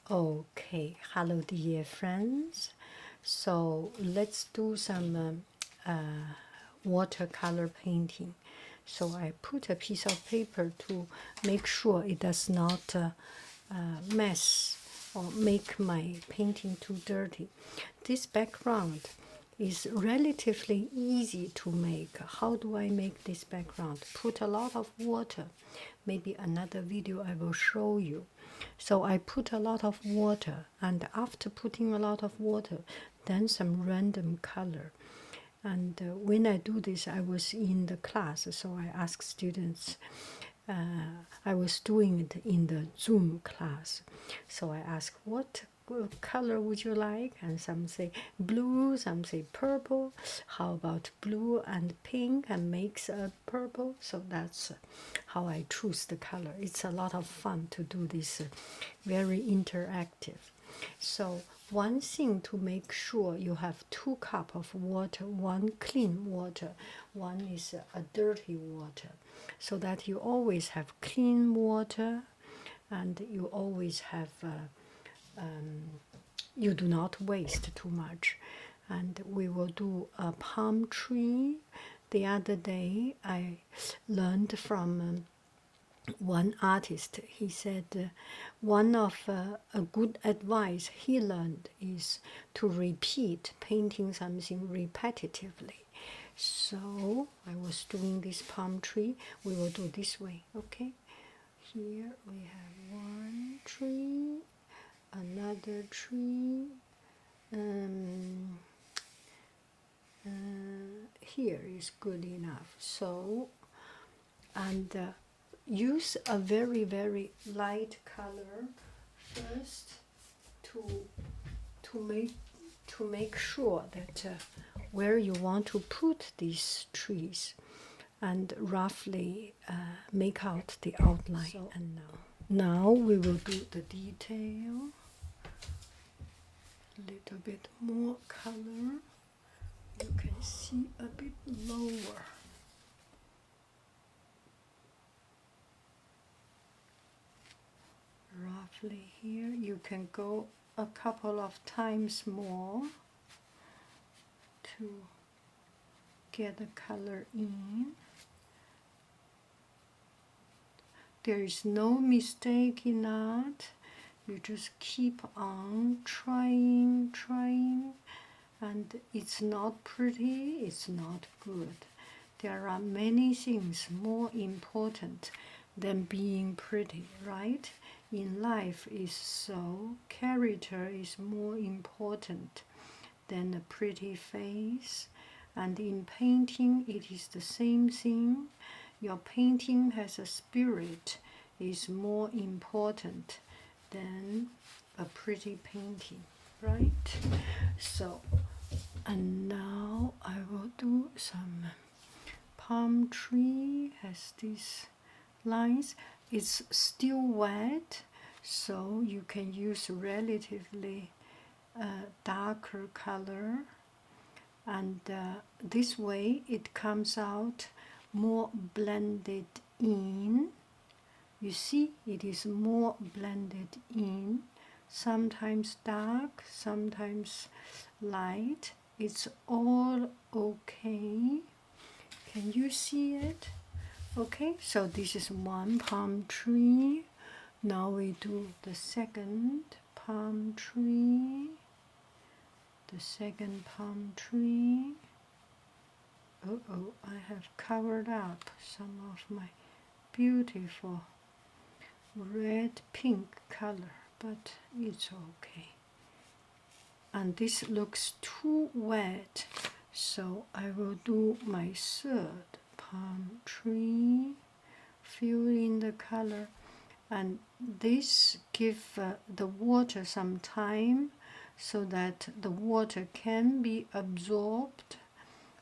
Okay, hello dear friends. So let's do some watercolor painting. So I put a piece of paper to make sure it does not mess or make my painting too dirty. This background is relatively easy to make. How do I make this background? Put a lot of water. Maybe another video I will show you. So I put a lot of water, and after putting a lot of water, then some random color. And when I do this, I was in the class, so I asked students. I was doing it in the Zoom class, so I asked, "What color would you like?" And some say blue, some say purple. How about blue and pink and makes a purple? So that's how I choose the color. It's a lot of fun to do this, very interactive. So one thing to make sure you have 2 cups of water, one clean water, one is a dirty water, so that you always have clean water and you always have you do not waste too much. And we will do a palm tree. The other day I learned from one artist. He said one of a good advice he learned is to repeat painting something repetitively. So I was doing this palm tree. We will do this way, okay? Here we have one tree, another tree. Um, Here is good enough. So, and use a very light color first to make sure that where you want to put these trees, and roughly make out the outline. So, and now we will do the detail. A little bit more color. You can see a bit lower. Roughly here, you can go a couple of times more to get the color in. There is no mistake in that. You just keep on trying, and it's not pretty, it's not good. There are many things more important than being pretty, right? In life is so, character is more important than a pretty face. And in painting, it is the same thing. Your painting has a spirit, is more important than a pretty painting, right? So, and now I will do some palm tree, has these lines. It's still wet, so you can use relatively darker color, and this way it comes out more blended in. You see, it is more blended in, sometimes dark, sometimes light. It's all okay. Can you see it? Okay, so this is one palm tree. Now we do the second palm tree. The second palm tree. Oh, I have covered up some of my beautiful red pink color, but it's okay. And this looks too wet, so I will do my third palm tree, fill in the color, and this give the water some time so that the water can be absorbed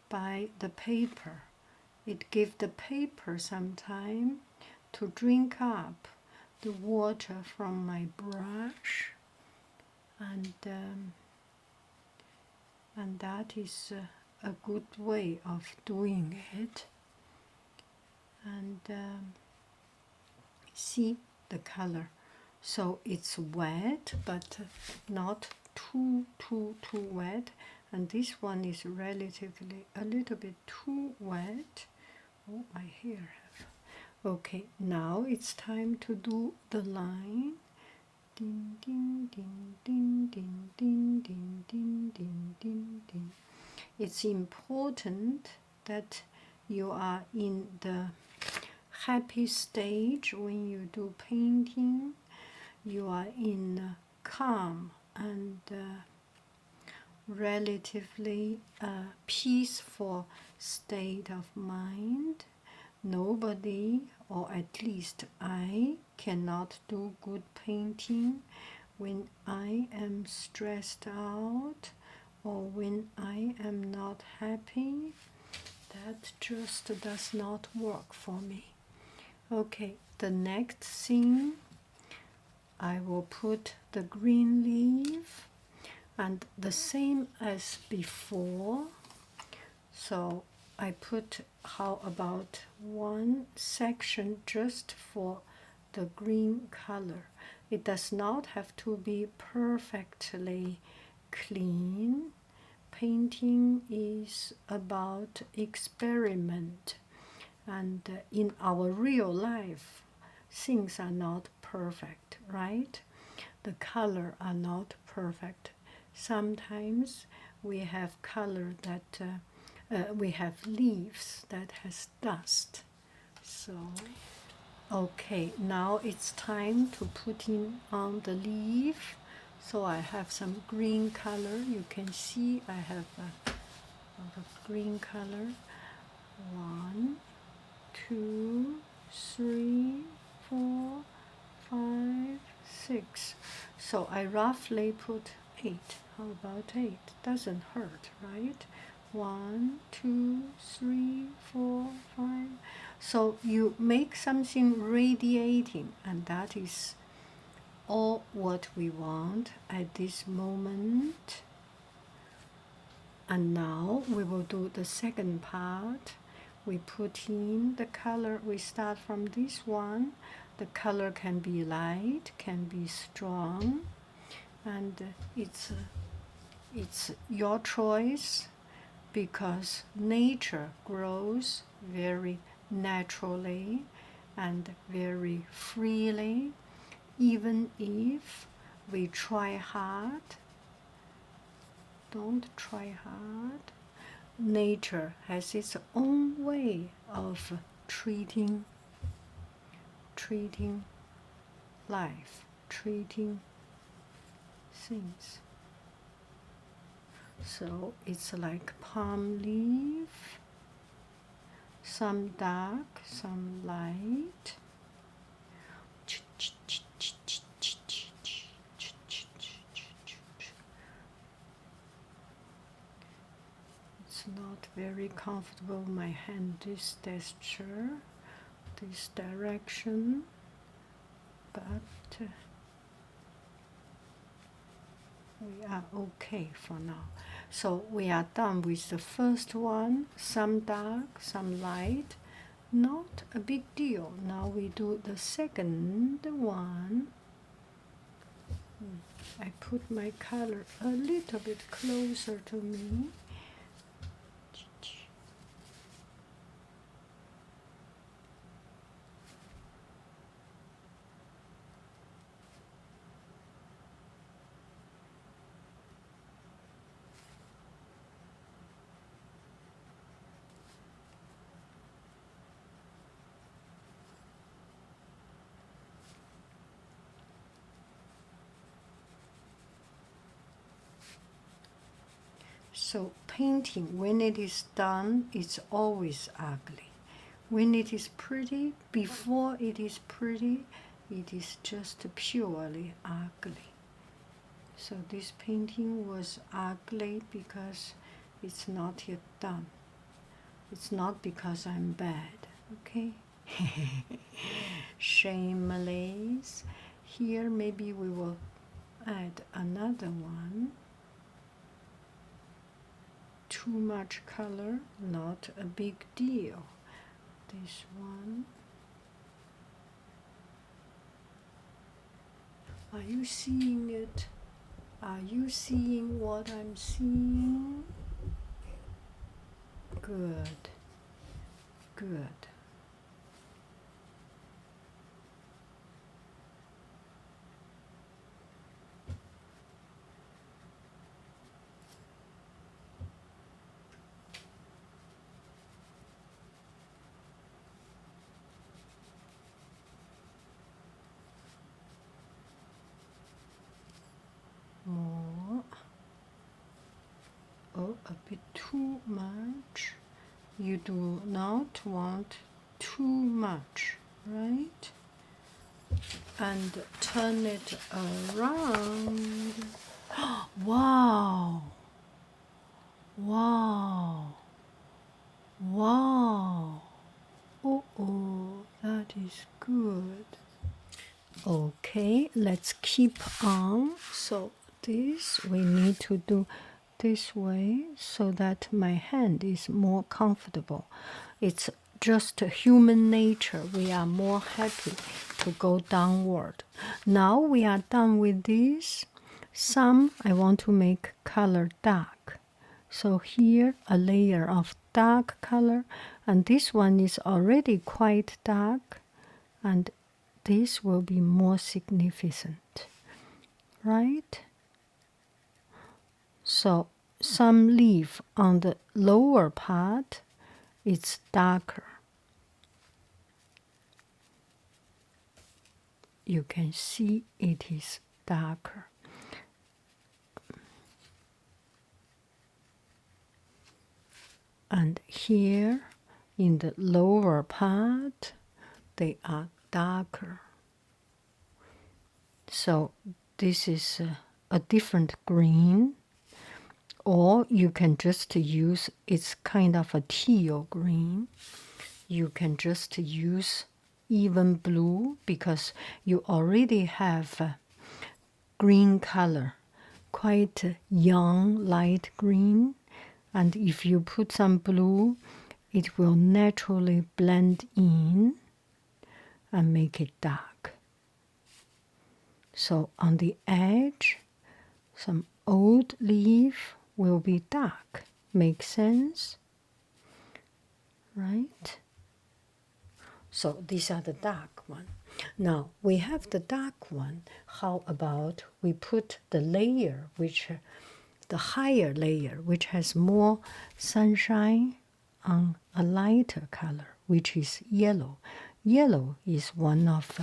by the paper. It gives the paper some time to drink up the water from my brush, and that is a good way of doing it. And see the color. so it's wet, but not too wet. And this one is relatively a little bit too wet. Oh, my hair have. Okay, now it's time to do the line. Ding ding ding ding ding ding ding ding ding ding ding. It's important that you are in the happy stage when you do painting. You are in a calm and relatively peaceful state of mind. Nobody, or at least I, cannot do good painting when I am stressed out or when I am not happy. That just does not work for me. Okay, the next thing, I will put the green leaf, and the same as before. So I put, how about one section just for the green color. It does not have to be perfectly clean. Painting is about experiment, and in our real life things are not perfect, right? The color are not perfect. Sometimes we have color that we have leaves that has dust. So okay, now it's time to put in on the leaf. So I have some green color. You can see I have a lot of green color. 1, 2, 3, 4, 5, 6. So I roughly put 8. How about 8? Doesn't hurt, right? 1, 2, 3, 4, 5. So you make something radiating, and that is all what we want at this moment. And now we will do the second part. We put in the color. We start from this one. The color can be light, can be strong, and it's your choice, because nature grows very naturally and very freely. Even if we try hard, don't try hard. Nature has its own way of treating life, treating things. So it's like palm leaf, some dark, some light. It's not very comfortable, my hand, this texture, this direction, but we are okay for now. So we are done with the first one, some dark, some light, not a big deal. Now we do the second one. I put my color a little bit closer to me. So painting, when it is done, it's always ugly. When it is pretty, before it is pretty, it is just purely ugly. So this painting was ugly because it's not yet done. It's not because I'm bad, okay? Shameless. Here maybe we will add another one. Too much color, not a big deal. This one. Are you seeing it? Are you seeing what I'm seeing? Good, good. More. Oh, a bit too much. You do not want too much, right? And turn it around. Wow! Wow! Wow! Oh, that is good. Okay, let's keep on. So this we need to do this way so that my hand is more comfortable. It's just human nature. We are more happy to go downward. Now we are done with this. Some I want to make color dark. So here a layer of dark color, and this one is already quite dark, and this will be more significant, right? So some leaf on the lower part, it's darker. You can see it is darker. And here in the lower part, they are darker. So this is a different green, or you can just use, it's kind of a teal green. You can just use even blue because you already have green color, quite young light green, and if you put some blue, it will naturally blend in and make it dark. So on the edge, some old leaf will be dark. Make sense? Right? So these are the dark one. Now we have the dark one. How about we put the layer, the higher layer, which has more sunshine, on a lighter color, which is yellow. Yellow is one of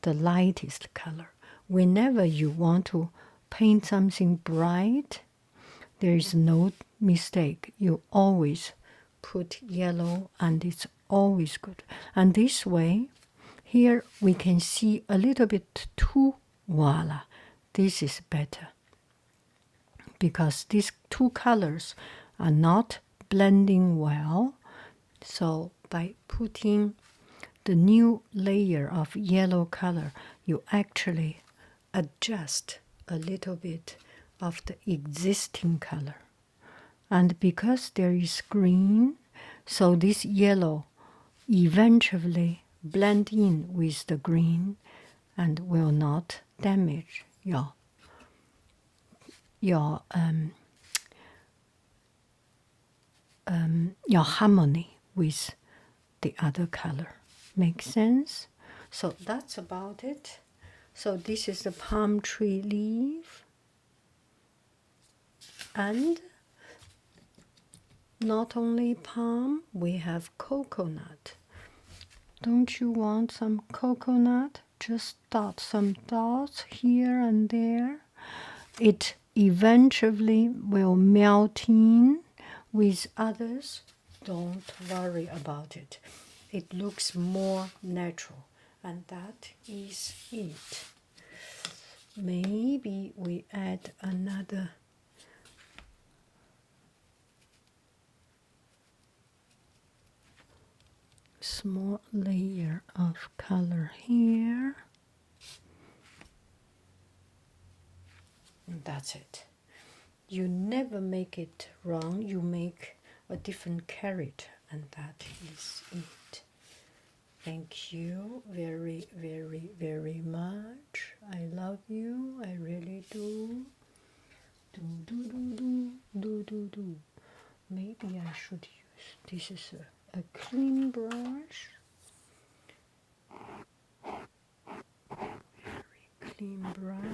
the lightest color. Whenever you want to paint something bright, there is no mistake. You always put yellow and it's always good. And this way, here we can see a little bit too, voila, this is better. Because these two colors are not blending well. So by putting the new layer of yellow color, you actually adjust a little bit of the existing color. And because there is green, so this yellow eventually blend in with the green and will not damage your harmony with the other color. Make sense? So that's about it. So this is the palm tree leaf. And not only palm, we have coconut. Don't you want some coconut? Just dot some dots here and there. It eventually will melt in with others. Don't worry about it. It looks more natural, and that is it. Maybe we add another small layer of color here. And that's it. You never make it wrong. You make a different character, and that is it. Thank you very, very, very much. I love you. I really do. Do, do, do, do, do, do, do. Maybe I should use, this is a clean brush. Very clean brush.